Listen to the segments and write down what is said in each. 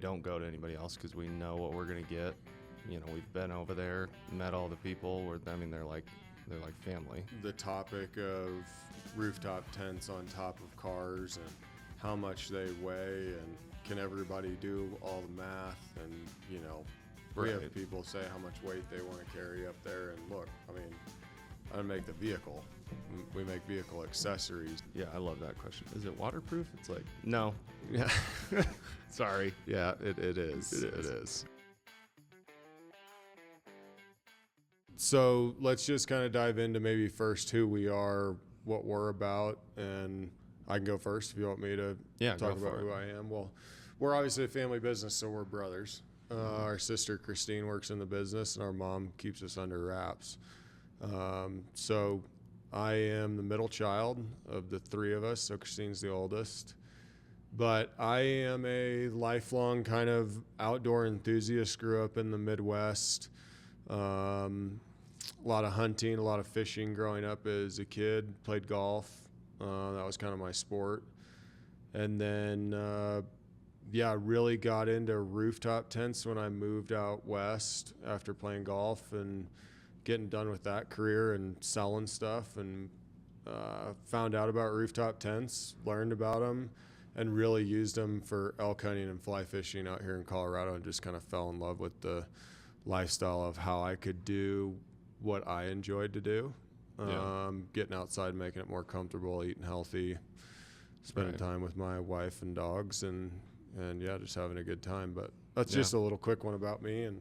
don't go to anybody else because we know what we're going to get. You know, we've been over there, met all the people. They're like family. The topic of rooftop tents on top of cars and how much they weigh and can everybody do all the math, and you know, we have people say how much weight they want to carry up there, and look, I mean, I don't make the vehicle. We make vehicle accessories. Yeah, I love that question. Is it waterproof? It's like, no. Yeah. Sorry. Yeah, it is. It is. So let's just kind of dive into maybe first who we are, what we're about, and I can go first if you want me to talk about who I am. Well, we're obviously a family business, so we're brothers. Our sister Christine works in the business, and our mom keeps us under wraps. So I am the middle child of the three of us, so Christine's the oldest. But I am a lifelong kind of outdoor enthusiast, grew up in the Midwest. A lot of hunting, a lot of fishing growing up as a kid, played golf. That was kind of my sport. And then, really got into rooftop tents when I moved out west after playing golf and getting done with that career and selling stuff, and found out about rooftop tents, learned about them, and really used them for elk hunting and fly fishing out here in Colorado, and just kind of fell in love with the lifestyle of how I could do what I enjoyed to do. Getting outside, making it more comfortable, eating healthy, spending time with my wife and dogs, and just having a good time. But that's just a little quick one about me, and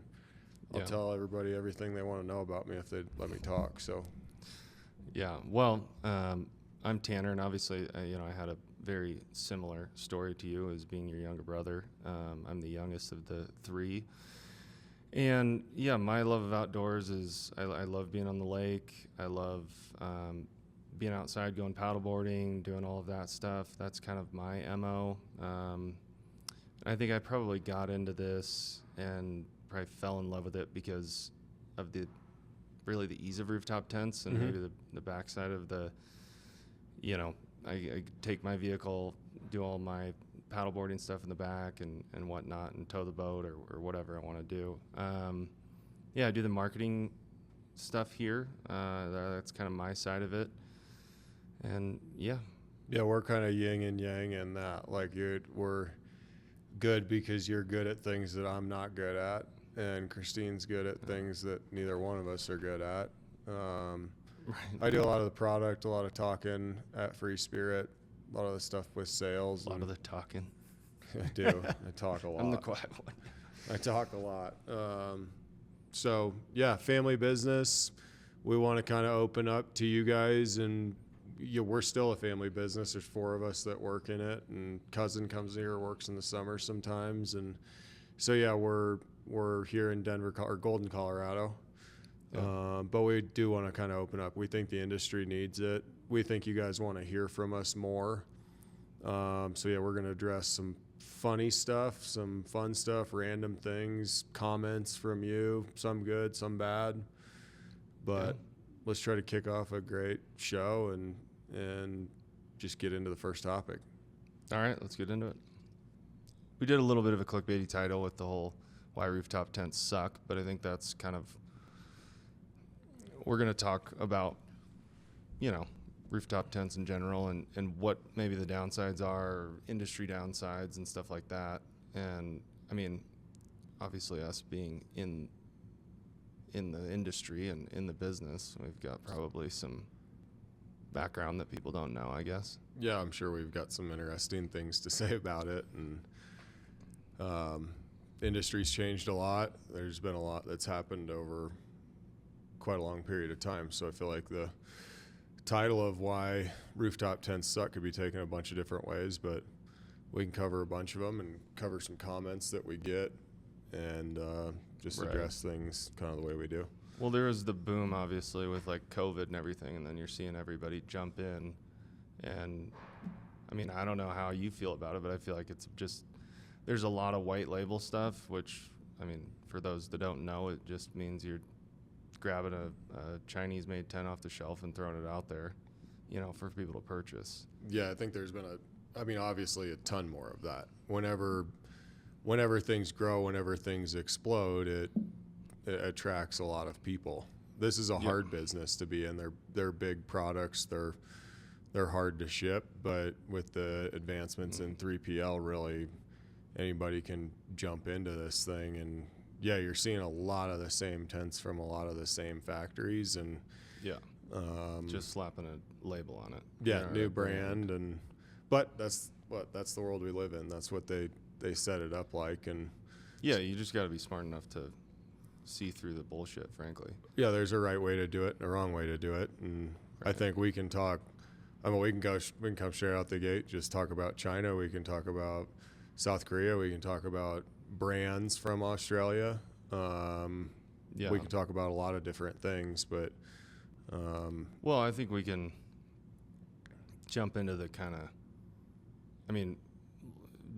I'll tell everybody everything they want to know about me if they'd let me talk. So, well, I'm Tanner, and obviously, I had a very similar story to you as being your younger brother. I'm the youngest of the three. And my love of outdoors is I love being on the lake. I love being outside, going paddleboarding, doing all of that stuff. That's kind of my MO. I think I probably got into this and probably fell in love with it because of the ease of rooftop tents, and maybe the backside of the, I take my vehicle, do all my paddleboarding stuff in the back and whatnot, and tow the boat or whatever I want to do. I do the marketing stuff here. That's kind of my side of it. And we're kind of yin and yang in that. Like we're good because you're good at things that I'm not good at, and Christine's good at things that neither one of us are good at. I do a lot of the product, a lot of talking at Free Spirit, a lot of the stuff with sales. A lot of the talking. I do. I talk a lot. I'm the quiet one. I talk a lot. Family business. We want to kind of open up to you guys, and we're still a family business. There's 4 of us that work in it, and cousin comes here, works in the summer sometimes, and so we're here in Denver or Golden, Colorado. But we do want to kind of open up. We think the industry needs it. We think you guys want to hear from us more. We're going to address some funny stuff, some fun stuff, random things, comments from you, some good, some bad. But let's try to kick off a great show and just get into the first topic. All right, let's get into it. We did a little bit of a clickbaity title with the whole why rooftop tents suck, but I think that's kind of, we're going to talk about, rooftop tents in general and what maybe the downsides are, or industry downsides and stuff like that. And I mean, obviously us being in the industry and in the business, we've got probably some background that people don't know, I guess. Yeah, I'm sure we've got some interesting things to say about it. And industry's changed a lot. There's been a lot that's happened over quite a long period of time. So I feel like the title of why rooftop tents suck could be taken a bunch of different ways, but we can cover a bunch of them and cover some comments that we get and just address things kind of the way we do. Well, there was the boom, obviously, with like COVID and everything, and then you're seeing everybody jump in. And I mean, I don't know how you feel about it, but I feel like it's just, there's a lot of white label stuff, which, I mean, for those that don't know, it just means you're grabbing a Chinese-made tent off the shelf and throwing it out there, for people to purchase. Yeah, I think there's been obviously a ton more of that. Whenever whenever things grow, whenever things explode, it attracts a lot of people. This is a hard business to be in. They're big products. They're hard to ship, but with the advancements in 3PL, really anybody can jump into this thing. And yeah, you're seeing a lot of the same tents from a lot of the same factories, and just slapping a label on it. Yeah, new brand, but that's the world we live in. That's what they set it up like. And yeah, you just got to be smart enough to see through the bullshit, frankly. Yeah, there's a right way to do it and a wrong way to do it, and I think we can talk. I mean, we can come straight out the gate, just talk about China. We can talk about South Korea. We can talk about brands from Australia. We can talk about a lot of different things, but well, I think we can jump into the kind of,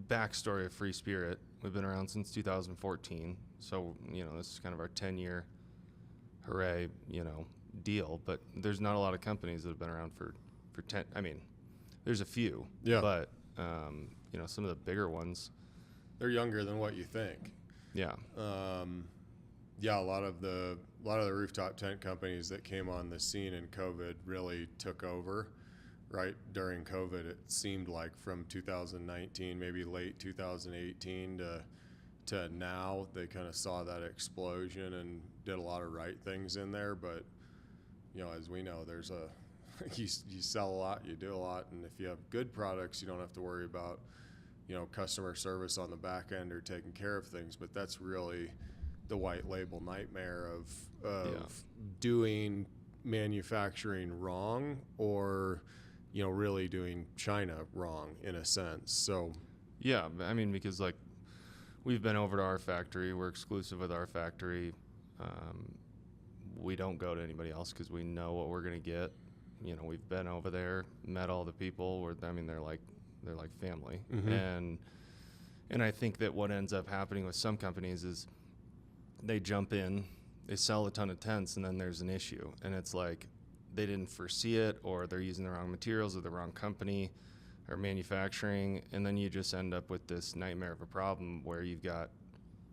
backstory of Free Spirit. We've been around since 2014, so this is kind of our 10-year hooray, deal. But there's not a lot of companies that have been around for 10. There's a few, but some of the bigger ones, they're younger than what you think. Yeah. A lot of the rooftop tent companies that came on the scene in COVID really took over. Right during COVID, it seemed like from 2019, maybe late 2018 to now, they kind of saw that explosion and did a lot of right things in there. But as we know, there's you sell a lot, you do a lot, and if you have good products, you don't have to worry about customer service on the back end or taking care of things. But that's really the white label nightmare of doing manufacturing wrong, or really doing China wrong in a sense. So yeah, because like we've been over to our factory, we're exclusive with our factory. We don't go to anybody else because we know what we're gonna get. We've been over there, met all the people. They're like family. Mm-hmm. And I think that what ends up happening with some companies is they jump in, they sell a ton of tents, and then there's an issue, and it's like they didn't foresee it, or they're using the wrong materials or the wrong company or manufacturing, and then you just end up with this nightmare of a problem where you've got a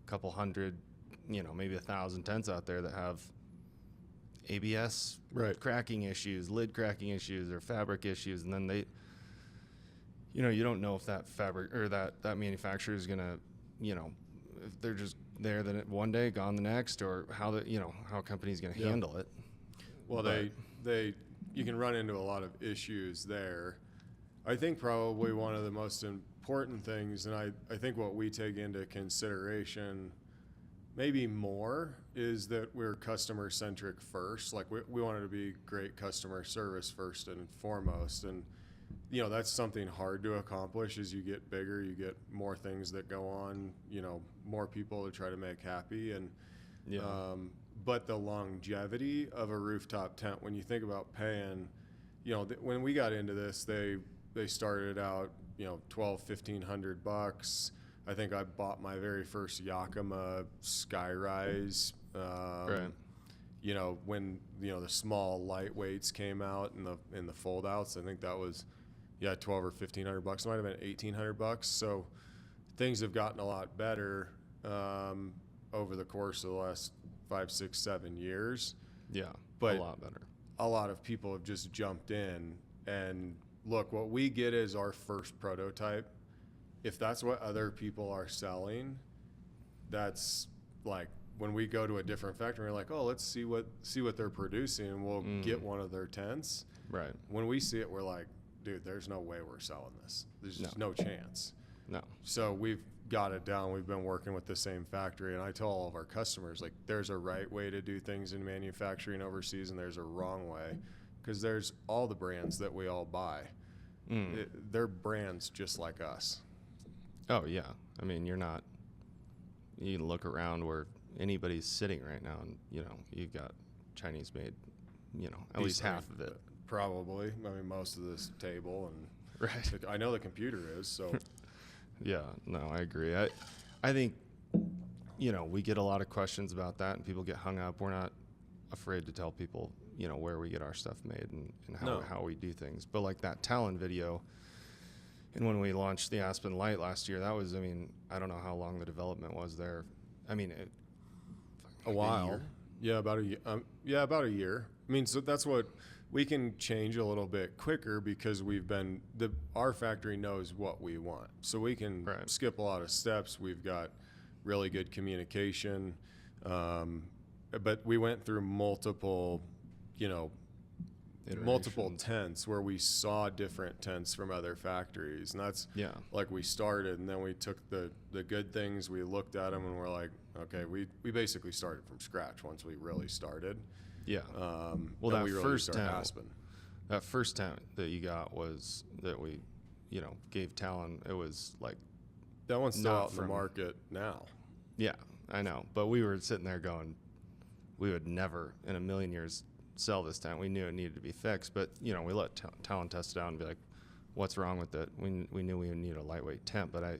couple hundred, maybe 1,000 tents out there that have ABS cracking issues, lid cracking issues, or fabric issues, and then they, you don't know if that fabric or that manufacturer is gonna, if they're just there then one day, gone the next, or how a company's gonna handle it. Well, you can run into a lot of issues there. I think probably one of the most important things, and I think what we take into consideration maybe more, is that we're customer centric first. Like we wanted to be great customer service first and foremost. And that's something hard to accomplish. As you get bigger, you get more things that go on, more people to try to make happy. And but the longevity of a rooftop tent, when you think about paying, when we got into this, they started out, $1,200-$1,500. I think I bought my very first Yakima Skyrise. When the small lightweights came out in the fold outs, I think that was $1,200 or $1,500. It might have been $1,800. So things have gotten a lot better over the course of the last 5, 6, 7 years. Yeah, but a lot better. A lot of people have just jumped in, and look, what we get is our first prototype. If that's what other people are selling, that's like when we go to a different factory, we're like, oh, let's see what they're producing, and we'll get one of their tents. Right. When we see it, we're like, dude, there's no way we're selling this. There's just no chance. No. So we've got it down. We've been working with the same factory, and I tell all of our customers, like, there's a right way to do things in manufacturing overseas, and there's a wrong way, because there's all the brands that we all buy. They're brands just like us. Oh yeah, you look around where anybody's sitting right now, and you've got Chinese made, at least half of it. Probably. Most of this table, and right. I know the computer is, so. Yeah, no, I agree. I think, we get a lot of questions about that, and people get hung up. We're not afraid to tell people, where we get our stuff made and how we do things. But like that Talon video, And when we launched the Aspen Light last year, that was, I mean, I don't know how long the development was there. I mean, a while. Yeah, about a year. About a year. I mean, so that's what we can change a little bit quicker because our factory knows what we want. So we can skip a lot of steps. We've got really good communication. But we went through multiple tents where we saw different tents from other factories, and that's like we started, and then we took the good things, we looked at them, and we're like, okay, we basically started from scratch once we really started. Well, that first tent that you got was that we gave Talon. It was like that one's still out in the market now. Yeah, I know, but we were sitting there going, we would never in a million years sell this tent. We knew it needed to be fixed, but we let Talon test it out and be like, what's wrong with it? We knew we would need a lightweight tent, but I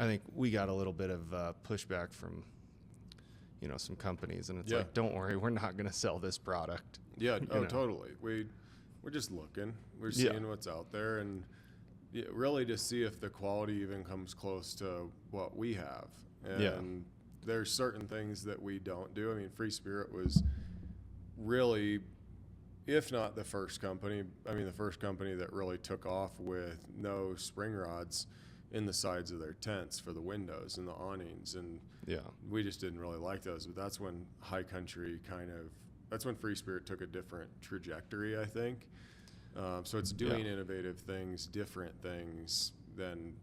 think we got a little bit of pushback from some companies, and it's like, don't worry, we're not going to sell this product. Totally. We're just looking, we're seeing what's out there, and really to see if the quality even comes close to what we have. And there's certain things that we don't do. I mean, Free Spirit was really, if not the first company that really took off with no spring rods in the sides of their tents for the windows and the awnings, and we just didn't really like those. But that's when High Country that's when Free Spirit took a different trajectory, I think. So it's doing innovative things, different things than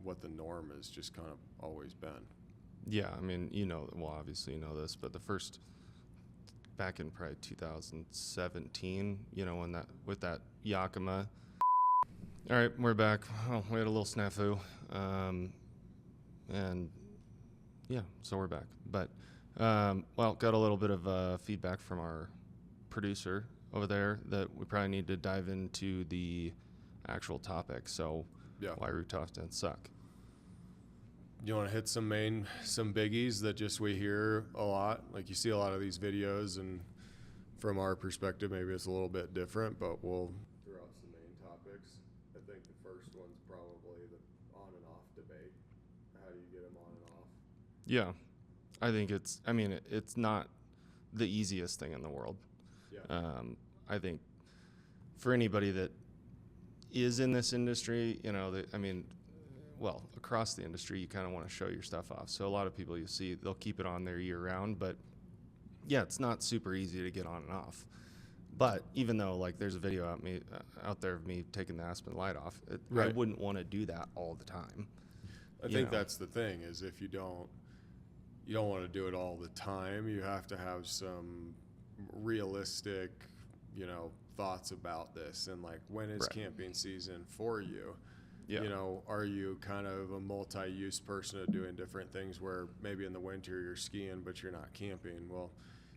what the norm has just kind of always been. Yeah, I mean, obviously this, but the first, back in probably 2017, when with that Yakima. All right, we're back. Oh, we had a little snafu, and so we're back. But got a little bit of feedback from our producer over there that we probably need to dive into the actual topic. So, why rooftop tents suck? You want to hit some biggies that just we hear a lot? Like, you see a lot of these videos, and from our perspective, maybe it's a little bit different, but we'll throw out some main topics. I think the first one's probably the on and off debate. How do you get them on and off? Yeah, I think it's not the easiest thing in the world. I think for anybody that is in this industry, across the industry, you kind of want to show your stuff off. So a lot of people you see, they'll keep it on there year round, but it's not super easy to get on and off. But even though there's a video out there of me taking the Aspen Light off, I wouldn't want to do that all the time. I think that's the thing, is if you don't want to do it all the time. You have to have some realistic, thoughts about this, and when is camping season for you? Are you kind of a multi-use person of doing different things where maybe in the winter you're skiing but you're not camping? Well,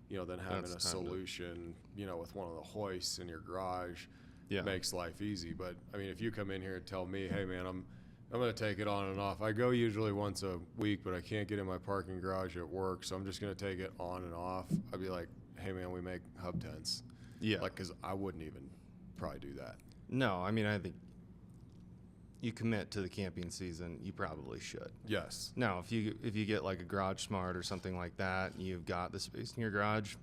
then having a solution, with one of the hoists in your garage makes life easy. But I mean, if you come in here and tell me, hey man, I'm going to take it on and off. I go usually once a week, but I can't get in my parking garage at work, so I'm just going to take it on and off. I'd be like, hey man, we make hub tents. Yeah. Because I wouldn't even probably do that. No, I mean, I think you commit to the camping season, you probably should. Yes. Now, if you get like a Garage Smart or something like that, and you've got the space in your garage,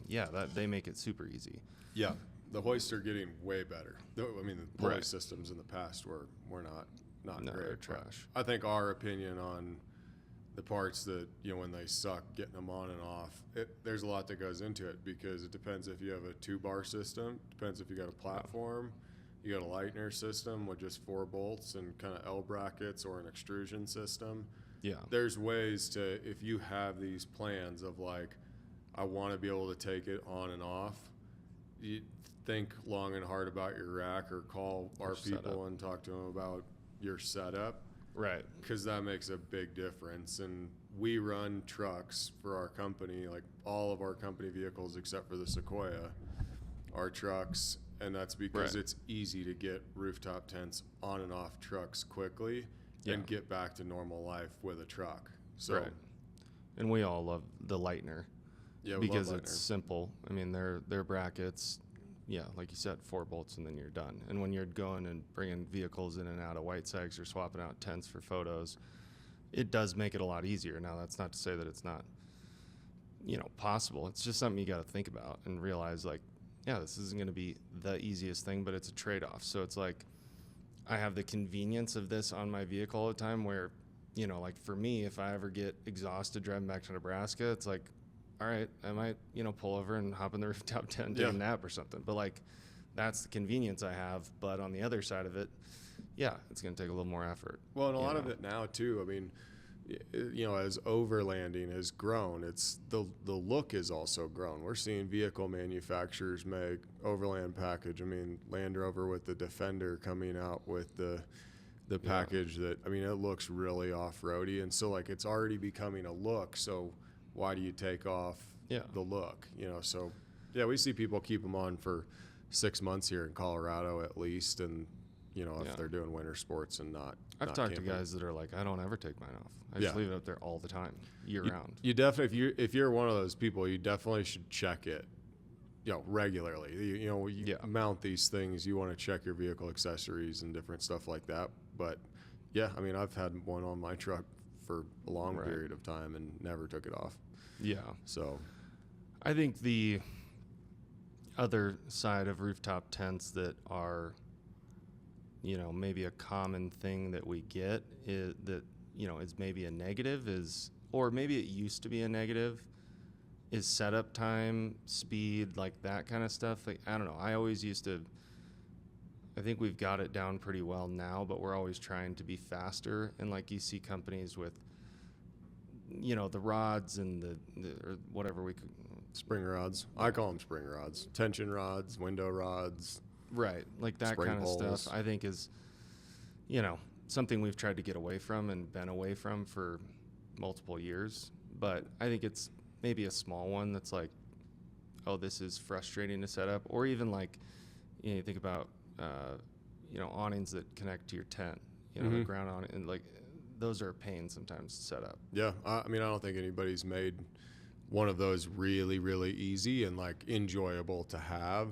that they make it super easy. Yeah, the hoists are getting way better. I mean, the pulley systems in the past were not great. They're trash. I think our opinion on the parts that, when they suck, getting them on and off, there's a lot that goes into it, because it depends if you have a 2-bar system, depends if you got a platform, you got a Lightner system with just 4 bolts and kind of L brackets, or an extrusion system. Yeah. There's ways to, if you have these plans of I want to be able to take it on and off, you think long and hard about your rack, or call our people and talk to them about your setup. Right. Because that makes a big difference. And we run trucks for our company, all of our company vehicles except for the Sequoia are trucks. And that's because it's easy to get rooftop tents on and off trucks quickly and get back to normal life with a truck. So, and we all love the Lightner. Yeah, because it's simple. I mean, they're brackets, yeah, like you said, 4 bolts and then you're done. And when you're going and bringing vehicles in and out of White Segs or swapping out tents for photos, it does make it a lot easier. Now, that's not to say that it's not, possible. It's just something you got to think about and realize, like, yeah, this isn't going to be the easiest thing, but it's a trade-off. So it's like I have the convenience of this on my vehicle all the time where, like for me, if I ever get exhausted driving back to Nebraska, it's like, all right, I might, pull over and hop in the rooftop tent, take a nap or something. But like, that's the convenience I have. But on the other side of it, yeah, it's going to take a little more effort. Well, and a lot of it now too. I mean, as overlanding has grown, it's the look has also grown. We're seeing vehicle manufacturers make overland package. I mean, Land Rover with the Defender coming out with the package that, I mean, it looks really off-roady. And so like, it's already becoming a look. So why do you take off the look? So yeah, we see people keep them on for 6 months here in Colorado at least. And, if they're doing winter sports and I've talked to guys that are like, I don't ever take mine off. I just leave it up there all the time, year round. You definitely, if you're one of those people, you definitely should check it, regularly. You mount these things, you want to check your vehicle accessories and different stuff like that. But yeah, I mean, I've had one on my truck for a long period of time and never took it off. Yeah. So I think the other side of rooftop tents that are, maybe a common thing that we get is that, is maybe a negative or maybe it used to be a negative, is setup time, speed, like that kind of stuff. Like, I don't know. I think we've got it down pretty well now, but we're always trying to be faster. And like you see companies with, the rods and or whatever we could. Spring rods. I call them spring rods. Tension rods, window rods. Right. Like that kind of stuff, I think is, something we've tried to get away from and been away from for multiple years. But I think it's maybe a small one that's like, oh, this is frustrating to set up. Or even like, you think about, awnings that connect to your tent, the ground awning, and like those are a pain sometimes to set up. Yeah. I mean, I don't think anybody's made one of those really, really easy and like enjoyable to have.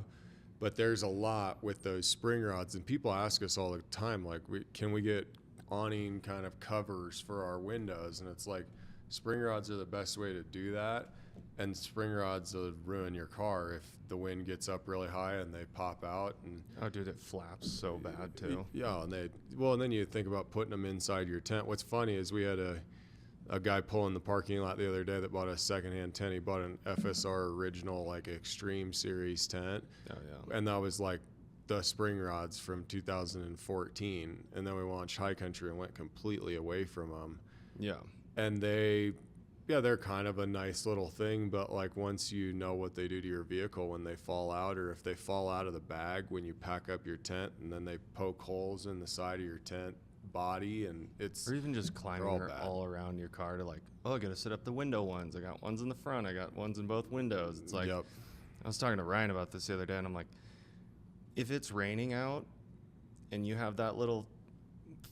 But there's a lot with those spring rods, and people ask us all the time, like, can we get awning kind of covers for our windows? And it's like, spring rods are the best way to do that. And spring rods will ruin your car if the wind gets up really high and they pop out. And oh, dude, it flaps so bad too. Yeah, and then you think about putting them inside your tent. What's funny is we had a guy pulling the parking lot the other day that bought a secondhand tent. He bought an FSR original, like Extreme Series tent. Oh yeah. And that was like the spring rods from 2014. And then we launched High Country and went completely away from them. Yeah. And they're kind of a nice little thing, but like once you know what they do to your vehicle when they fall out, or if they fall out of the bag when you pack up your tent and then they poke holes in the side of your tent body, and it's, or even just climbing all around your car to like, oh, I gotta set up the window ones. I got ones in the front, I got ones in both windows. It's like, I was talking to Ryan about this the other day, and I'm like, if it's raining out and you have that little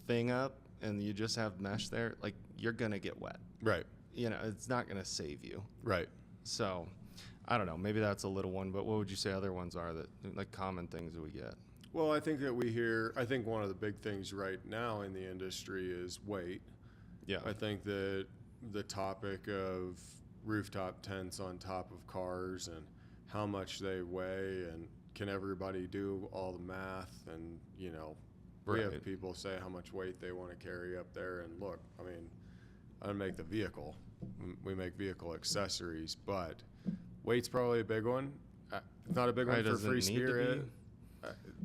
thing up and you just have mesh there, like you're gonna get wet. Right. It's not gonna save you. Right. So I don't know, maybe that's a little one, but what would you say other ones are that like common things that we get? Well, I think one of the big things right now in the industry is weight. Yeah. I think that the topic of rooftop tents on top of cars and how much they weigh, and can everybody do all the math, and, we have people say how much weight they want to carry up there. And look, I mean, I don't make the vehicle. We make vehicle accessories, but weight's probably a big one. It's not a big one for Free Spirit.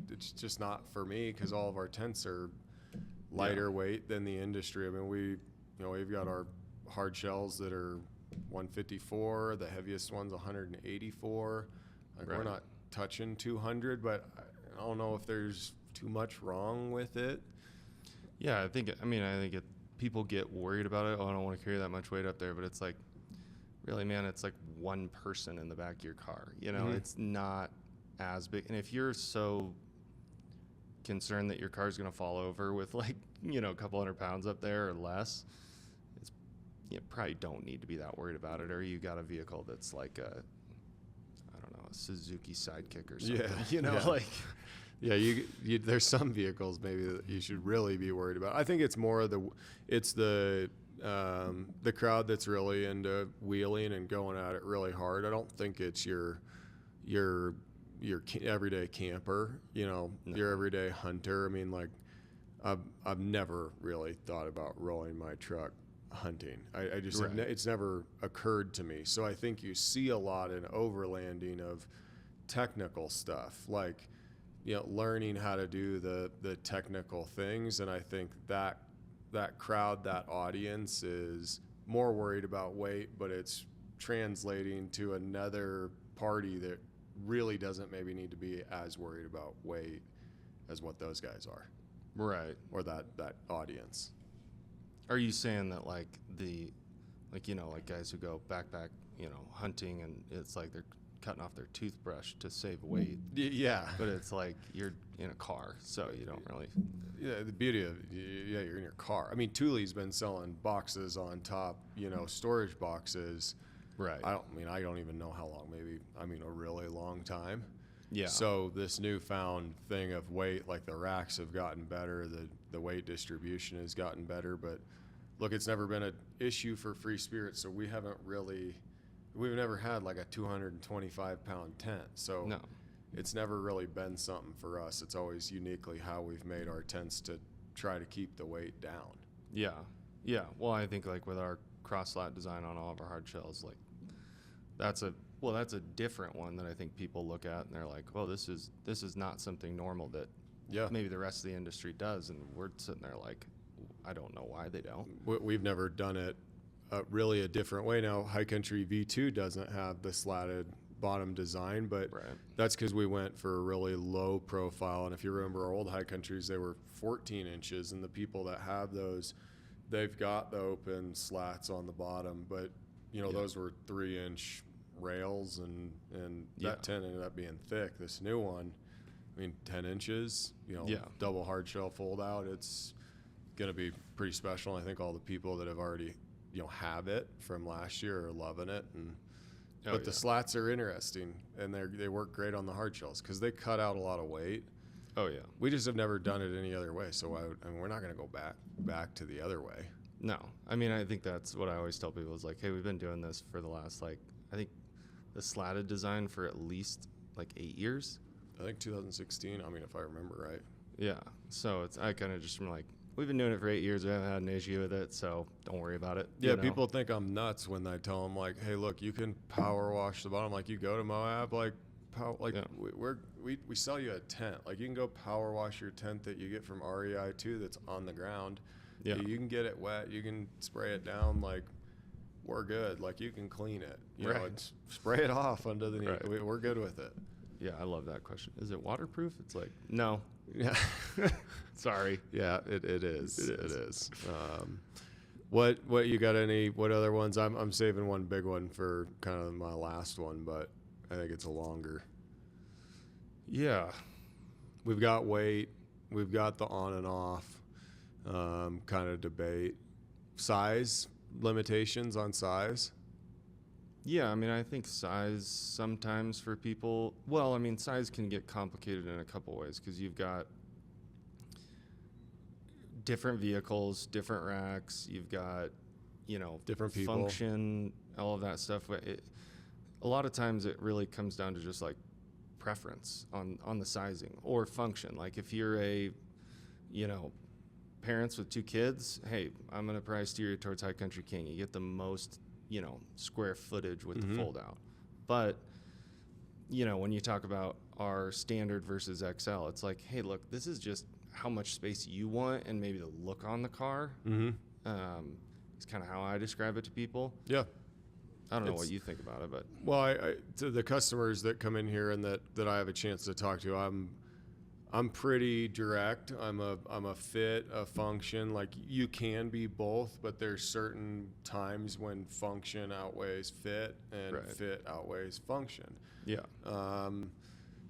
It's just not for me, because all of our tents are lighter weight than the industry. I mean, we've got our hard shells that are 154. The heaviest one's 184. Like we're not touching 200, but I don't know if there's too much wrong with it. Yeah, I think people get worried about it. Oh, I don't want to carry that much weight up there, but it's like, really, man, it's like one person in the back of your car. It's not as big. And if you're so concerned that your car's going to fall over with like, a couple 100 pounds up there or less, you probably don't need to be that worried about it. Or you got a vehicle that's like a Suzuki Sidekick or something. Yeah, you there's some vehicles maybe that you should really be worried about. I think it's more of the crowd that's really into wheeling and going at it really hard. I don't think it's your everyday camper, your everyday hunter. I mean, like, I've never really thought about rolling my truck hunting. I just it's never occurred to me. So I think you see a lot in overlanding of technical stuff, like learning how to do the technical things. And I think that crowd, that audience is more worried about weight, but it's translating to another party that really doesn't maybe need to be as worried about weight as what those guys are. Right. Or that audience. Are you saying that like guys who go backpack, hunting, and it's like they're cutting off their toothbrush to save weight? Yeah. But it's like you're in a car, so you don't really. Yeah, the beauty of you're in your car. I mean, Thule's been selling boxes on top, storage boxes. Right. I don't even know how long. Maybe a really long time. Yeah. So this newfound thing of weight, like the racks have gotten better, the weight distribution has gotten better, but look, it's never been an issue for Free Spirit, so we've never had like a 225-pound tent. So no. It's never really been something for us. It's always uniquely how we've made our tents to try to keep the weight down. Yeah. Yeah. Well, I think like with our cross slat design on all of our hard shells, like that's a different one that I think people look at and they're like, oh, this is not something normal that maybe the rest of the industry does. And we're sitting there like, I don't know why they don't. We've never done it really a different way. Now, High Country V2 doesn't have the slatted bottom design, but that's because we went for a really low profile. And if you remember our old High Countries, they were 14 inches, and the people that have those, they've got the open slats on the bottom, but those were 3-inch rails, and that tent ended up being thick. This new one, 10 inches, double hard shell fold out. It's going to be pretty special. I think all the people that have already have it from last year are loving it. And but the slats are interesting, and they work great on the hard shells because they cut out a lot of weight. Oh yeah. We just have never done it any other way, so we're not going to go back to the other way. No, I think that's what I always tell people is like, hey, we've been doing this for the last I think the slatted design for at least 8 years. I think 2016. If I remember right. Yeah. So I kind of just like, we've been doing it for 8 years. We haven't had an issue with it, so don't worry about it. Yeah, people think I'm nuts when I tell them like, hey, look, you can power wash the bottom. Like, you go to Moab, we sell you a tent. Like, you can go power wash your tent that you get from REI too, that's on the ground. Yeah. You can get it wet. You can spray it down. Like, we're good. Like, you can clean it. You know, spray it off under the knee. Right. We're good with it. Yeah, I love that question. Is it waterproof? It's like, no. Yeah. Sorry. Yeah, it is. It is. What you got? What other ones? I'm saving one big one for kind of my last one, but I think it's a longer. Yeah. We've got weight. We've got the on and off kind of debate. Size limitations on size. Yeah, I think size sometimes for people, size can get complicated in a couple ways because you've got different vehicles, different racks, you've got, different people, function, all of that stuff. A lot of times it really comes down to just like preference on the sizing or function. Like if you're a, parents with 2 kids, hey, I'm going to probably steer you towards High Country King. You get the most square footage with the fold out. But, when you talk about our standard versus XL, it's like, hey, look, this is just how much space you want and maybe the look on the car. It's kind of how I describe it to people. Yeah. I don't know what you think about it, but. Well, I to the customers that come in here and that I have a chance to talk to, I'm pretty direct. I'm a fit, a function. Like, you can be both, but there's certain times when function outweighs fit and fit outweighs function. Yeah.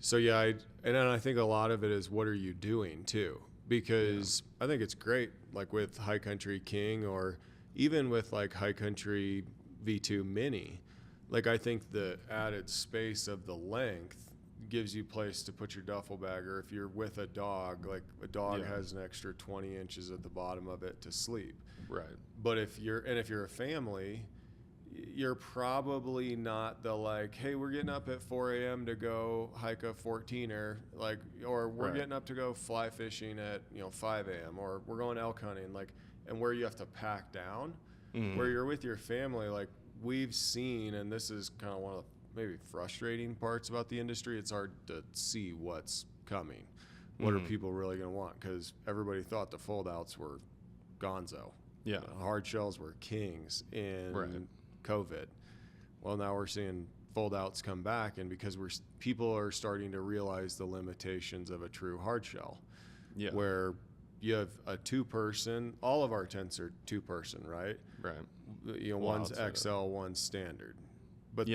So yeah, and then I think a lot of it is what are you doing too? Because I think it's great, like with High Country King or even with like High Country V2 Mini, like I think the added space of the length gives you place to put your duffel bag, or if you're with a dog, like a dog has an extra 20 inches at the bottom of it to sleep. Right. But if you're a family, you're probably not the like, hey, we're getting up at 4 a.m. to go hike a 14er, like, or we're getting up to go fly fishing at 5 a.m. or we're going elk hunting, like, and where you have to pack down. Where you're with your family, like we've seen, and this is kind of one of the maybe frustrating parts about the industry. It's hard to see what's coming. What are people really going to want? Because everybody thought the fold outs were gonzo. Yeah. Hard shells were kings in COVID. Well, now we're seeing fold outs come back, and because people are starting to realize the limitations of a true hard shell. Yeah. Where you have a 2-person, all of our tents are 2-person, right? Right. One's XL, one's standard. But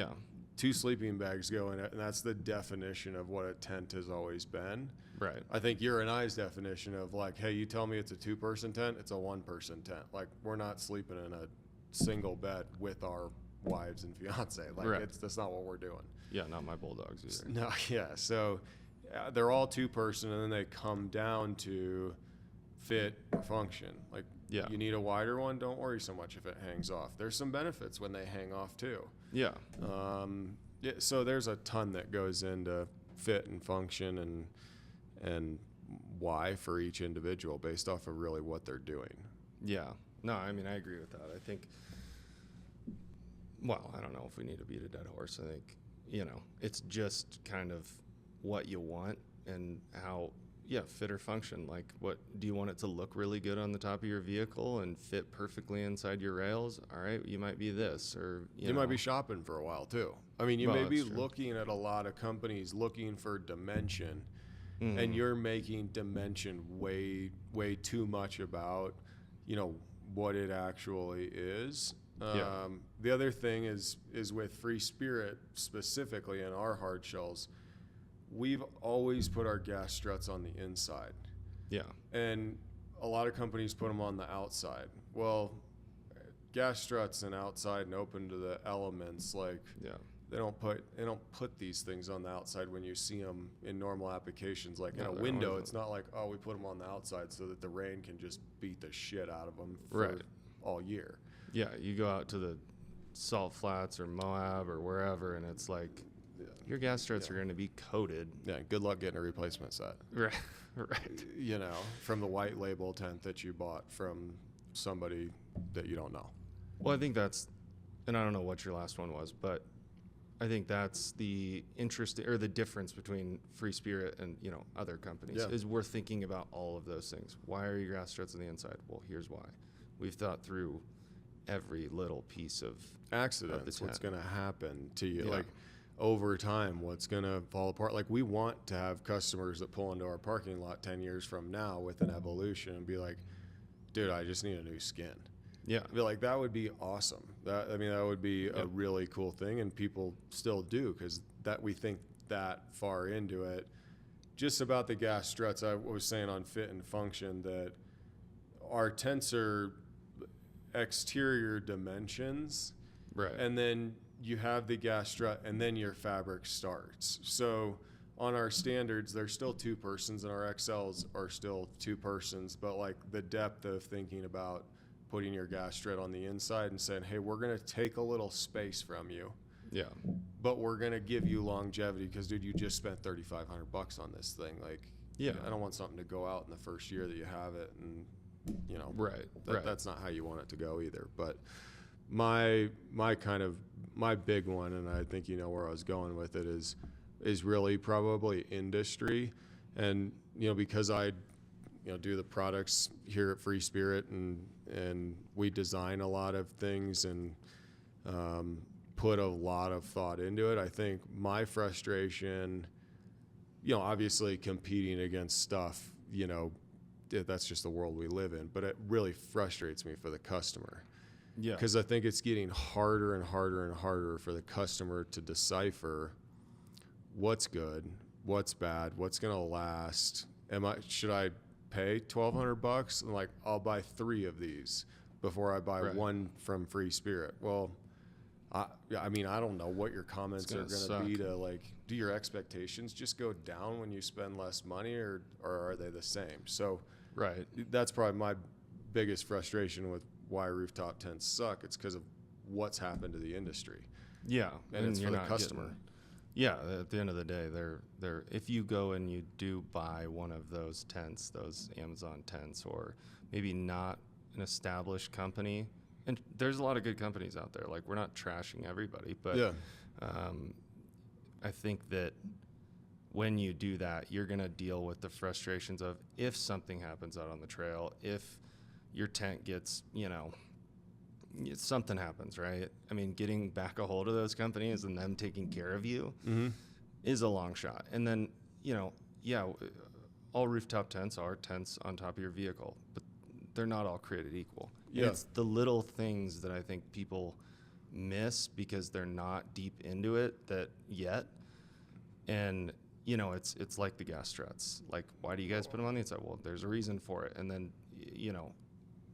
2 sleeping bags go in it, and that's the definition of what a tent has always been. Right. I think your and I's definition of like, hey, you tell me it's a 2-person tent, it's a 1-person tent. Like, we're not sleeping in a single bed with our wives and fiance. Like, that's not what we're doing. Yeah, not my bulldogs either. No, yeah. So they're all 2-person, and then they come down to fit or function. Like, you need a wider one, don't worry so much if it hangs off. There's some benefits when they hang off too. Yeah. So there's a ton that goes into fit and function and why for each individual based off of really what they're doing. Yeah. No, I mean, I agree with that. I think, well, I don't know if we need to beat a dead horse. I think, it's just kind of what you want and how, fit or function. Like, what do you want it to look really good on the top of your vehicle and fit perfectly inside your rails? All right, you might be this, or you might be shopping for a while too. I mean, you may be looking at a lot of companies looking for dimension, and you're making dimension way too much about, what it actually is. The other thing is with Free Spirit specifically in our hard shells. We've always put our gas struts on the inside. Yeah. And a lot of companies put them on the outside. Well, gas struts and outside and open to the elements, like they don't put these things on the outside when you see them in normal applications. Like in a window, it's not like, oh, we put them on the outside so that the rain can just beat the shit out of them for all year. Yeah, you go out to the Salt Flats or Moab or wherever, and it's like, your gas struts are going to be coated. Yeah, good luck getting a replacement set. Right. From the white label tent that you bought from somebody that you don't know. Well, I think that's, and I don't know what your last one was, but I think that's the interest or the difference between Free Spirit and, other companies is we're thinking about all of those things. Why are your gas struts on the inside? Well, here's why. We've thought through every little piece of accidents, what's going to happen to you. Like, over time, what's going to fall apart. Like, we want to have customers that pull into our parking lot 10 years from now with an evolution and be like, dude, I just need a new skin. Yeah. Be like, that would be awesome. That would be a really cool thing. And people still do, because that we think that far into it. Just about the gas struts, I was saying on fit and function that our tents are exterior dimensions. Right. And then you have the gas strut, and then your fabric starts. So on our standards, they're still 2-persons, and our XLs are still 2-persons. But like the depth of thinking about putting your gas strut on the inside and saying, hey, we're going to take a little space from you. Yeah. But we're going to give you longevity because, dude, you just spent $3,500 on this thing. Like, I don't want something to go out in the first year that you have it, and that's not how you want it to go either. But my big one, and I think where I was going with it, is really probably industry. And because I do the products here at Free Spirit, and we design a lot of things and put a lot of thought into it. I think my frustration, obviously competing against stuff, that's just the world we live in, but it really frustrates me for the customer. Yeah. Because I think it's getting harder and harder and harder for the customer to decipher what's good, what's bad, what's going to last. Should I pay $1,200? And like, I'll buy 3 of these before I buy one from Free Spirit. Well, I mean, I don't know what your comments are going to be to, like, do your expectations just go down when you spend less money, or are they the same? So right, that's probably my biggest frustration with why rooftop tents suck. It's because of what's happened to the industry. Yeah, and it's for the customer. Yeah, at the end of the day, they're if you go and you do buy one of those tents, those Amazon tents, or maybe not an established company, and there's a lot of good companies out there. Like, we're not trashing everybody, but yeah. I think that when you do that, you're going to deal with the frustrations of if something happens out on the trail, if your tent gets, something happens, right? I mean, getting back a hold of those companies and them taking care of you is a long shot. And then, all rooftop tents are tents on top of your vehicle, but they're not all created equal. Yeah. And it's the little things that I think people miss because they're not deep into it yet. And, it's like the gas struts. Like, why do you guys put them on the inside? Well, there's a reason for it. And then,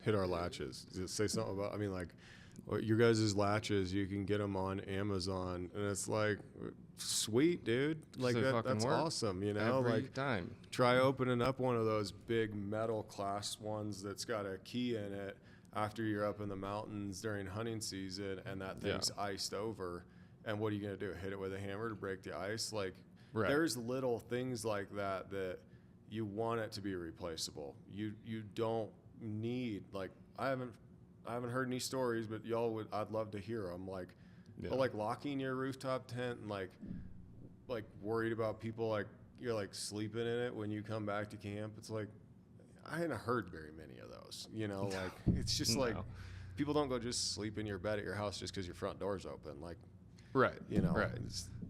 hit our latches. Say something about, I mean, like, your guys' latches, you can get them on Amazon, and it's like, sweet, dude. Like, that's awesome, every like, time. Try opening up one of those big metal class ones that's got a key in it after you're up in the mountains during hunting season, and that thing's iced over. And what are you going to do? Hit it with a hammer to break the ice? Like, there's little things like that you want it to be replaceable. You don't need, like, I haven't heard any stories, but I'd love to hear them. Like, but like locking your rooftop tent and like worried about people, like, you're like sleeping in it when you come back to camp. It's like, I hadn't heard very many of those, like, it's just like, people don't go just sleep in your bed at your house just because your front door's open. Like, right.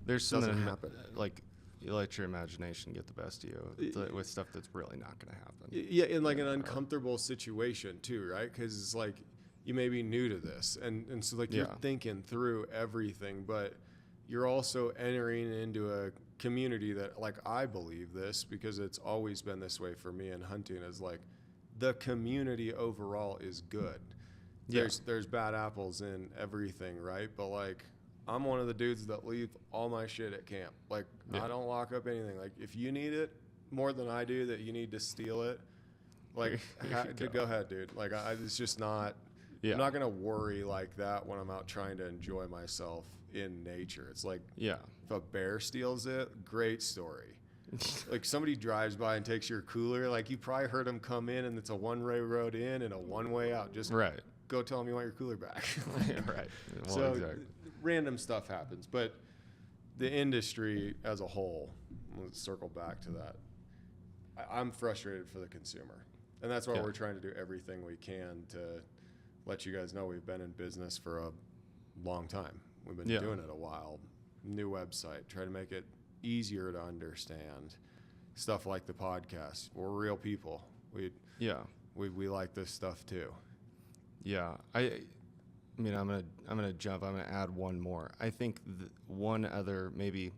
There's something happen. Like, you let your imagination get the best of you with stuff that's really not going to happen. Yeah, in like an uncomfortable situation too, right? Because it's like, you may be new to this, and so, like, you're thinking through everything, but you're also entering into a community that, like, I believe this because it's always been this way for me in hunting, is like, the community overall is good. There's bad apples in everything, right? But, like, I'm one of the dudes that leave all my shit at camp. Like, I don't lock up anything. Like, if you need it more than I do, that you need to steal it, like, go ahead, dude. Like, it's just not, I'm not going to worry like that when I'm out trying to enjoy myself in nature. It's like, if a bear steals it, great story. Like, somebody drives by and takes your cooler, like, you probably heard them come in and it's a one-way road in and a one-way out. Just go tell them you want your cooler back. Right. Well, so exactly. Random stuff happens, but the industry as a whole, let's circle back to that. I'm frustrated for the consumer, and that's why we're trying to do everything we can to let you guys know we've been in business for a long time. We've been doing it a while. New website, try to make it easier to understand. Stuff like the podcast. We're real people. We like this stuff too. Yeah, I mean, I'm gonna jump. I'm gonna add one more. I think one other maybe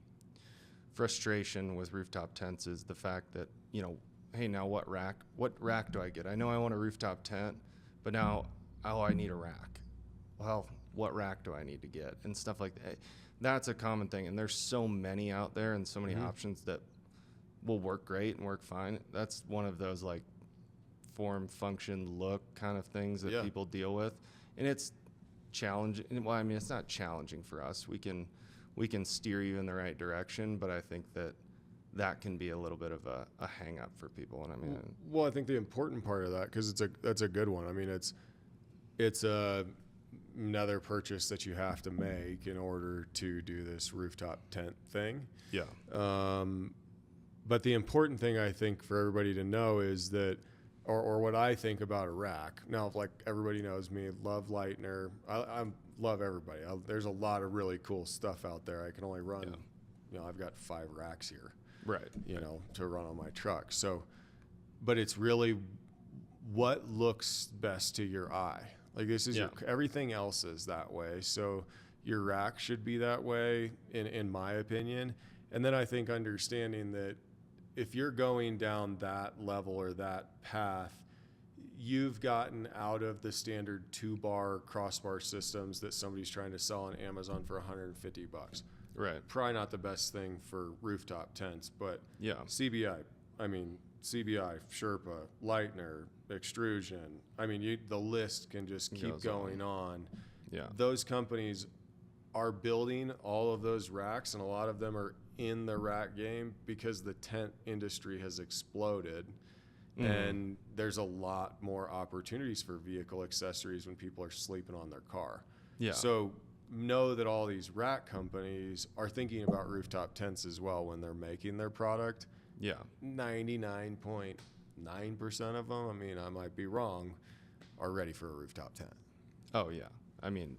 frustration with rooftop tents is the fact that, hey, now what rack do I get? I know I want a rooftop tent, but now, I need a rack. Well, what rack do I need to get? And stuff like that. That's a common thing, and there's so many out there and so many options that will work great and work fine. That's one of those, like, form, function, look kind of things that people deal with, and it's challenging. Well, I mean, it's not challenging for us. We can steer you in the right direction, but I think that can be a little bit of a hang up for people. And I mean, well, I think the important part of that, because that's a good one. I mean, it's another purchase that you have to make in order to do this rooftop tent thing. Yeah. But the important thing, I think, for everybody to know is that, or what I think about a rack. Now, like, everybody knows me, love Lightner. I love everybody. There's a lot of really cool stuff out there. I can only run, I've got 5 racks here, right? To run on my truck. So, but it's really what looks best to your eye. Like, this is everything else is that way. So your rack should be that way, in my opinion. And then I think understanding that if you're going down that level or that path, you've gotten out of the standard 2-bar crossbar systems that somebody's trying to sell on Amazon for $150. Right. Probably not the best thing for rooftop tents, but yeah. CBI, Sherpa, Lightner, Extrusion. I mean, the list can just keep going on. Yeah. Those companies are building all of those racks, and a lot of them are in the rack game because the tent industry has exploded. Mm-hmm. And there's a lot more opportunities for vehicle accessories when people are sleeping on their car. Yeah. So know that all these rack companies are thinking about rooftop tents as well when they're making their product. Yeah. 99.9% of them, I mean, I might be wrong, are ready for a rooftop tent. Oh, yeah. I mean,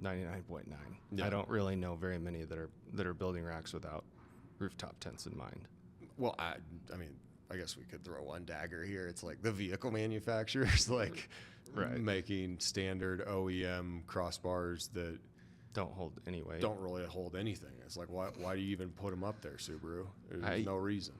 99.9. Yeah. I don't really know very many that are building racks without rooftop tents in mind. Well, I mean, I guess we could throw one dagger here. It's like the vehicle manufacturers, like making standard OEM crossbars that don't hold any weight. Don't really hold anything. It's like, why do you even put them up there, Subaru? There's no reason.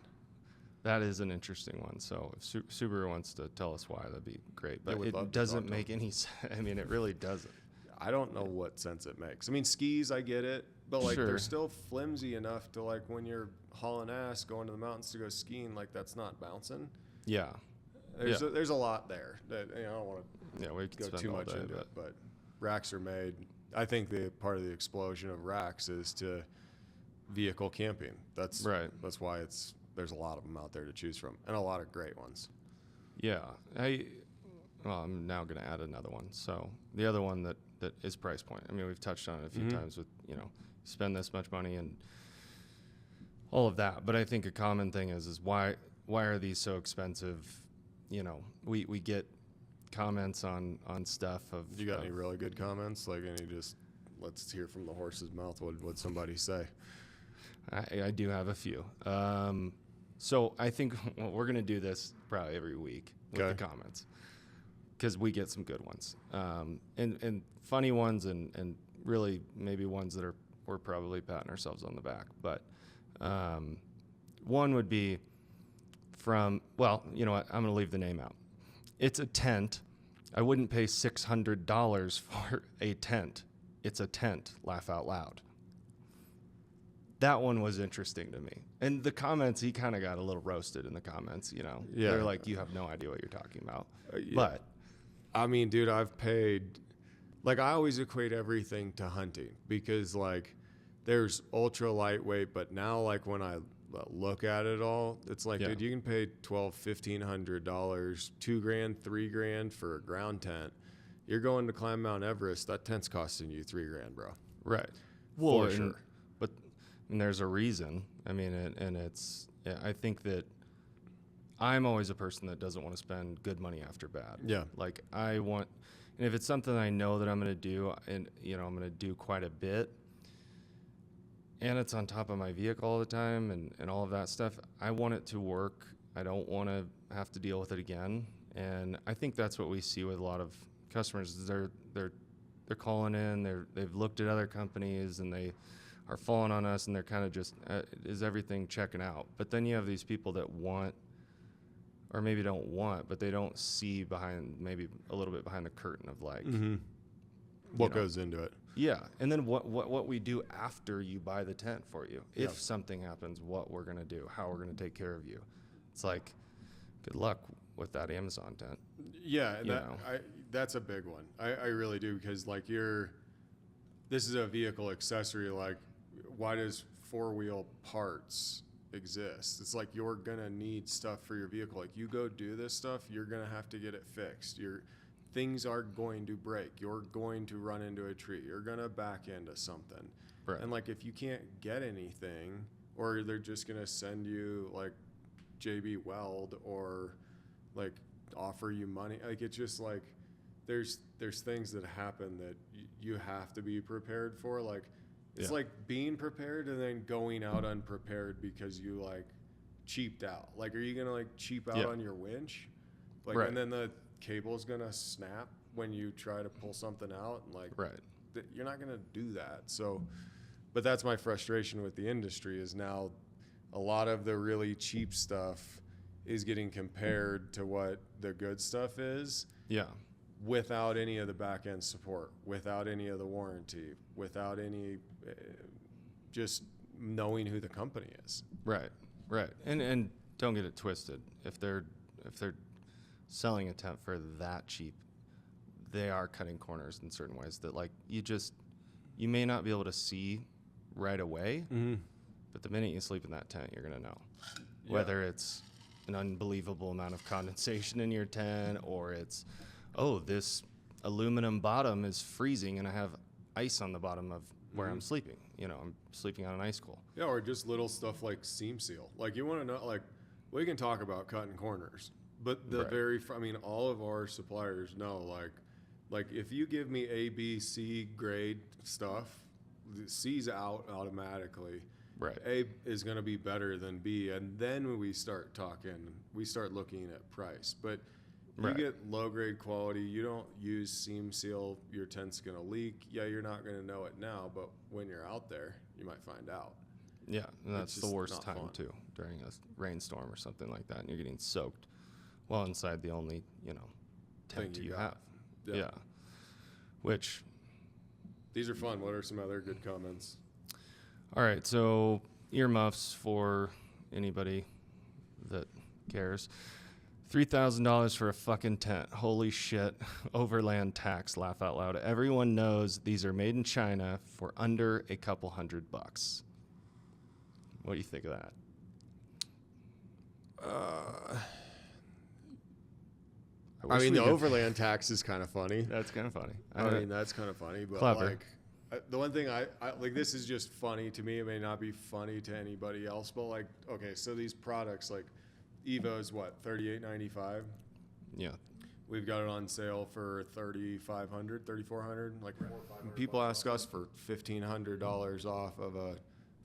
That is an interesting one. So if Subaru wants to tell us why, that'd be great. But it doesn't make any sense. I mean, it really doesn't. I don't know what sense it makes. I mean, skis, I get it. But, like, they're still flimsy enough to, like, when you're hauling ass going to the mountains to go skiing, like, that's not bouncing. Yeah. There's a lot there that, I don't want to go too much into it. But racks are made. I think the part of the explosion of racks is to vehicle camping. That's That's why there's a lot of them out there to choose from, and a lot of great ones. Yeah. I'm now going to add another one. So the other one that is price point. I mean, we've touched on it a few times with, spend this much money and all of that. But I think a common thing is why are these so expensive? We get comments on stuff of. You got any really good comments? Like let's hear from the horse's mouth. What'd somebody say? I do have a few. So I think we're going to do this probably every week with the comments, because we get some good ones, and funny ones, and really maybe ones that we're probably patting ourselves on the back. But one would be from, well, you know what? I'm going to leave the name out. It's a tent. I wouldn't pay $600 for a tent. It's a tent. Laugh out loud. That one was interesting to me. And the comments, he kind of got a little roasted in the comments, Yeah. They're like, you have no idea what you're talking about. Yeah. But I mean, dude, I've paid, like, I always equate everything to hunting, because, like, there's ultra lightweight, but now, like, when I look at it all, it's like, dude, you can pay $1,200, $1,500, $2,000, $3,000 for a ground tent. You're going to climb Mount Everest. That tent's costing you $3,000, bro. Right. Well, for sure. And there's a reason. I mean, I think that I'm always a person that doesn't want to spend good money after bad. Yeah. Like, and if it's something I know that I'm going to do, and, I'm going to do quite a bit, and it's on top of my vehicle all the time and all of that stuff, I want it to work. I don't want to have to deal with it again. And I think that's what we see with a lot of customers. Is they're calling in, they've looked at other companies, and they are falling on us, and they're kind of just, is everything checking out? But then you have these people that want, or maybe don't want, but they don't see maybe a little bit behind the curtain of, like, what goes into it. Yeah. And then what we do after you buy the tent for you. If something happens, what we're going to do, how we're going to take care of you. It's like, good luck with that Amazon tent. Yeah. That's a big one. I really do, because, like, this is a vehicle accessory. Like, why does 4-wheel parts exist? It's like, you're gonna need stuff for your vehicle. Like, you go do this stuff, you're gonna have to get it fixed. Things are going to break. You're going to run into a tree. You're gonna back into something. Right. And, like, if you can't get anything, or they're just gonna send you, like, JB Weld, or, like, offer you money. Like, it's just like, there's things that happen that you have to be prepared for. Like, it's like being prepared and then going out unprepared because you, like, cheaped out. Like, are you gonna, like, cheap out on your winch? Like, and then the cable's gonna snap when you try to pull something out, and, like, you're not gonna do that. So, but that's my frustration with the industry, is now a lot of the really cheap stuff is getting compared to what the good stuff is. Yeah. Without any of the back end support, without any of the warranty, without any just knowing who the company is. Right. And don't get it twisted. If they're selling a tent for that cheap, they are cutting corners in certain ways that like you may not be able to see right away, but the minute you sleep in that tent, you're gonna know whether it's an unbelievable amount of condensation in your tent or it's this aluminum bottom is freezing and I have ice on the bottom of where I'm sleeping. I'm sleeping on an ice-cool. Yeah, or just little stuff like seam seal. Like you want to know, like we can talk about cutting corners, but all of our suppliers know, like if you give me A, B, C grade stuff, C's out automatically. Right. A is going to be better than B, and then when we start looking at price. But you get low grade quality, you don't use seam seal, your tent's going to leak. Yeah, you're not going to know it now, but when you're out there, you might find out. Yeah, and that's the worst time too, during a rainstorm or something like that, and you're getting soaked while inside the only, tent you have. Yeah. Which these are fun. What are some other good comments? All right, so earmuffs for anybody that cares. $3,000 for a fucking tent. Holy shit. Overland tax, laugh out loud. Everyone knows these are made in China for under a couple $100. What do you think of that? The overland tax is kind of funny. That's kind of funny. That's kind of funny. But clever. The one thing I like, this is just funny to me. It may not be funny to anybody else, but like, okay, so these products like Evo is what, $38.95? Yeah. We've got it on sale for $3,500, $3,400. Like people ask us for $1,500 off of a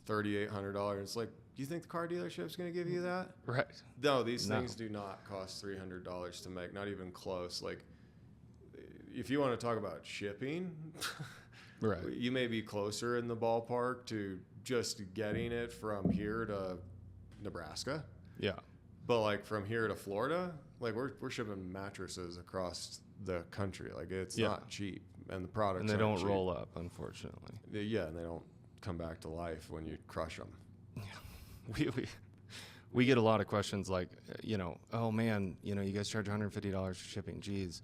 $3,800. It's like, do you think the car dealership's going to give you that? Right. No, these things do not cost $300 to make, not even close. Like, if you want to talk about shipping, right, you may be closer in the ballpark to just getting it from here to Nebraska. Yeah. But like from here to Florida, like we're shipping mattresses across the country. Like it's not cheap, and the products and they don't cheap. Roll up, unfortunately. Yeah, and they don't come back to life when you crush them. Yeah. We get a lot of questions like, oh man, you guys charge $150 for shipping. Geez,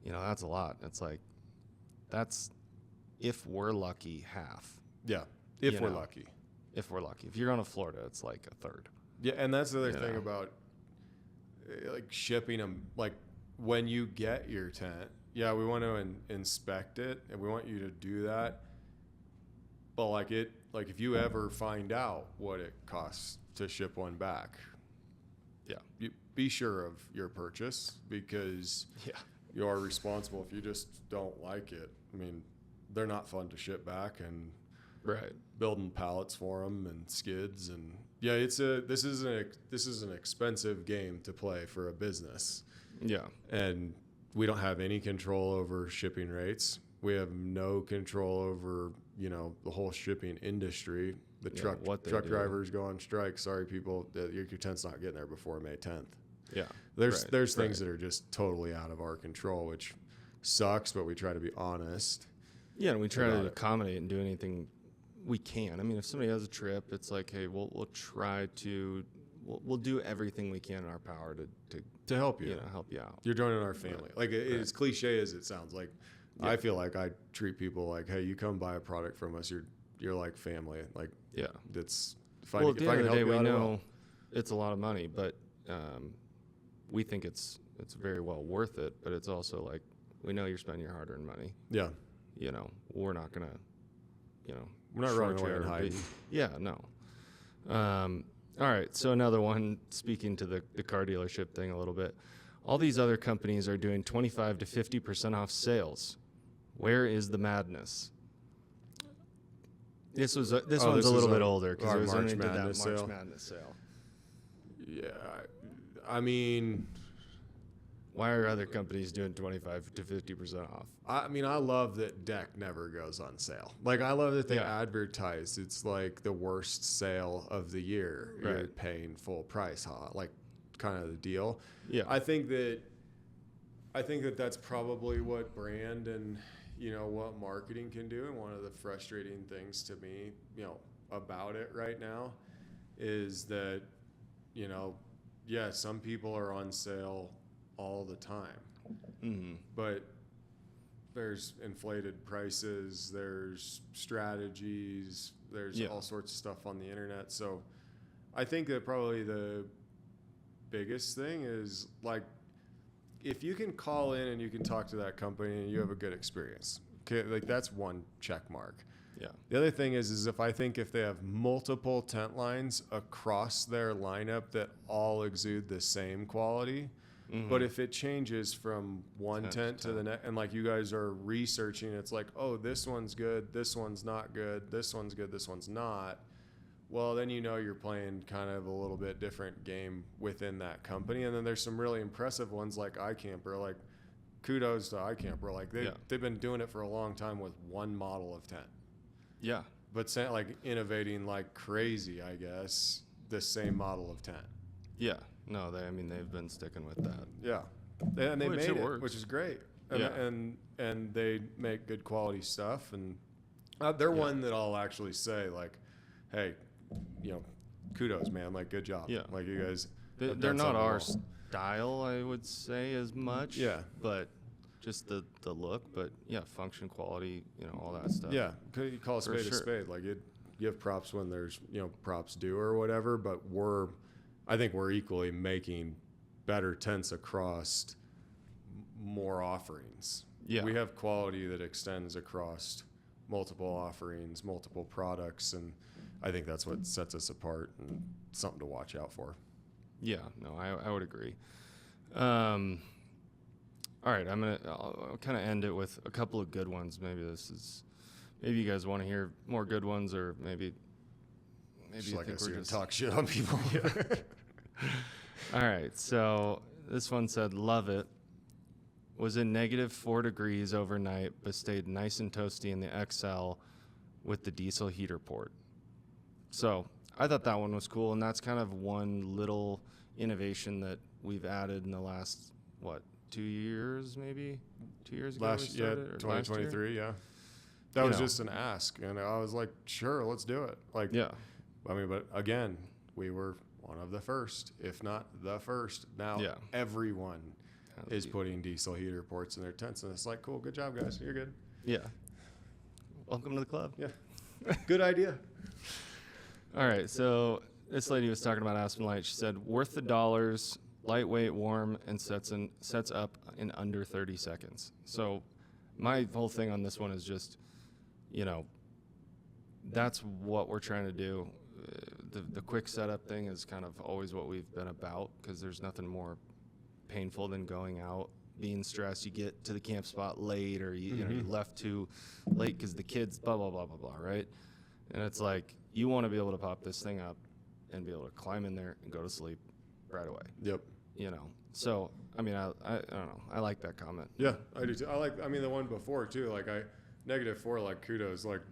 that's a lot. It's like, that's if we're lucky, half. Yeah, if we're lucky. If we're lucky. If you're going to Florida, it's like a third. Yeah, and that's the other thing about like shipping them. Like when you get your tent, we want to inspect it, and we want you to do that. But like if you ever find out what it costs to ship one back, you be sure of your purchase, because you are responsible if you just don't like it. I mean, they're not fun to ship back, and building pallets for them and skids, and this is an expensive game to play for a business. Yeah, and we don't have any control over shipping rates. We have no control over the whole shipping industry. The truck drivers go on strike. Sorry, people, your tent's not getting there before May 10th. Yeah, there's things that are just totally out of our control, which sucks. But we try to be honest. Yeah, and we try to accommodate and do anything we can. I mean, if somebody has a trip, it's like, hey, we'll try to, we'll do everything we can in our power to help you, help you out. You're joining our family. Like as cliche as it sounds, like I feel like I treat people like, hey, you come buy a product from us, you're like family. Like that's fine. Well, at the end of the day, we know it's a lot of money, but we think it's very well worth it. But it's also like, we know you're spending your hard-earned money. Yeah. We're not gonna, we're not running away and hiding. Yeah, no. All right, so another one, speaking to the car dealership thing a little bit. All these other companies are doing 25 to 50% off sales. Where is the madness? This one's a little bit older, because it was only that March Madness sale. Yeah, I mean, why are other companies doing 25 to 50% off? I mean, I love that deck never goes on sale. Like, I love that they advertise it's like the worst sale of the year. Right. You're paying full price, huh? Like, kind of the deal. Yeah. I think that that's probably what brand and, you know, what marketing can do. And one of the frustrating things to me, you know, about it right now is that, you know, yeah, some people are on sale all the time, but there's inflated prices, there's strategies, there's all sorts of stuff on the internet. So I think that probably the biggest thing is, like, if you can call in and you can talk to that company and you have a good experience, okay, like that's one check mark. Yeah. The other thing is if they have multiple tent lines across their lineup that all exude the same quality, but if it changes from one tent to the next, and like you guys are researching, it's like, oh, this one's good, this one's not good, this one's good, this one's not. Well, then you know you're playing kind of a little bit different game within that company. And then there's some really impressive ones like iCamper. Like, kudos to iCamper. Like, they've been doing it for a long time with one model of tent. Yeah. But like innovating like crazy, I guess, the same model of tent. Yeah. No, they've been sticking with that. Yeah. And they made it, works. which is great. And they make good quality stuff. And they're one that I'll actually say, like, hey, you know, kudos, man. Like, good job. Yeah. Like, you guys. They're not our style, I would say, as much. Yeah. But just the look. But, yeah, function, quality, you know, all that stuff. Yeah. You call a spade a spade. Like, you give props when there's, you know, props due or whatever. But I think we're equally making better tents across more offerings. Yeah. We have quality that extends across multiple offerings, multiple products, and I think that's what sets us apart and something to watch out for. Yeah, no, I would agree. All right, I'll kind of end it with a couple of good ones. Maybe you guys want to hear more good ones, or maybe just like us here to talk shit on people. All right, so this one said, love it. Was in -4 degrees overnight, but stayed nice and toasty in the XL with the diesel heater port. So I thought that one was cool, and that's kind of one little innovation that we've added in the last, 2 years maybe? 2 years ago? Last year, 2023, yeah. That was just an ask, and I was like, sure, let's do it. Like, yeah. I mean, but again, we were one of the first, if not the first. Now everyone is putting diesel heater ports in their tents, and it's like, cool, good job, guys. You're good. Yeah. Welcome to the club. Yeah. Good idea. All right, so this lady was talking about Aspen Light. She said, worth the dollars, lightweight, warm, and sets up in under 30 seconds. So my whole thing on this one is just, you know, that's what we're trying to do. The quick setup thing is kind of always what we've been about, because there's nothing more painful than going out, being stressed. You get to the camp spot late, or you know, you left too late because the kids blah blah blah blah blah, right? And it's like, you want to be able to pop this thing up and be able to climb in there and go to sleep right away. Yep. You know, so I mean, I don't know, I like that comment. Yeah, I do too. I mean the one before too, like -4, like, kudos, like,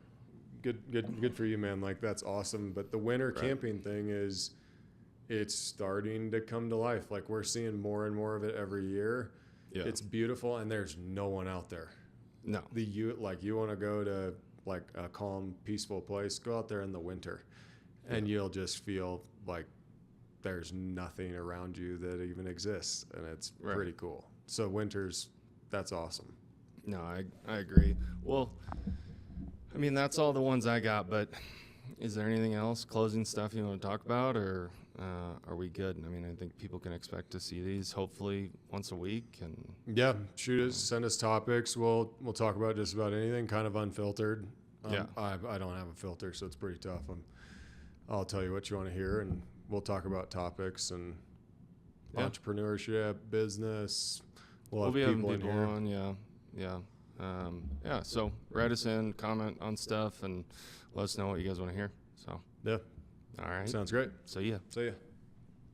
good for you, man. Like, that's awesome. But the winter camping thing it's starting to come to life. Like, we're seeing more and more of it every year. Yeah. It's beautiful, and there's no one out there. No. You want to go to like a calm, peaceful place, go out there in the winter, and you'll just feel like there's nothing around you that even exists, and it's pretty cool. So that's awesome. No, I agree. Well, I mean, that's all the ones I got, but is there anything else, closing stuff you want to talk about, or are we good? I mean, I think people can expect to see these hopefully once a week. And yeah, shoot us, send us topics. We'll talk about just about anything, kind of unfiltered. I don't have a filter, so it's pretty tough. I'll tell you what you want to hear, and we'll talk about topics and entrepreneurship, business. We'll have people in here. On, yeah. So write us in, comment on stuff, and let us know what you guys want to hear. So yeah. All right. Sounds great. See ya. See ya.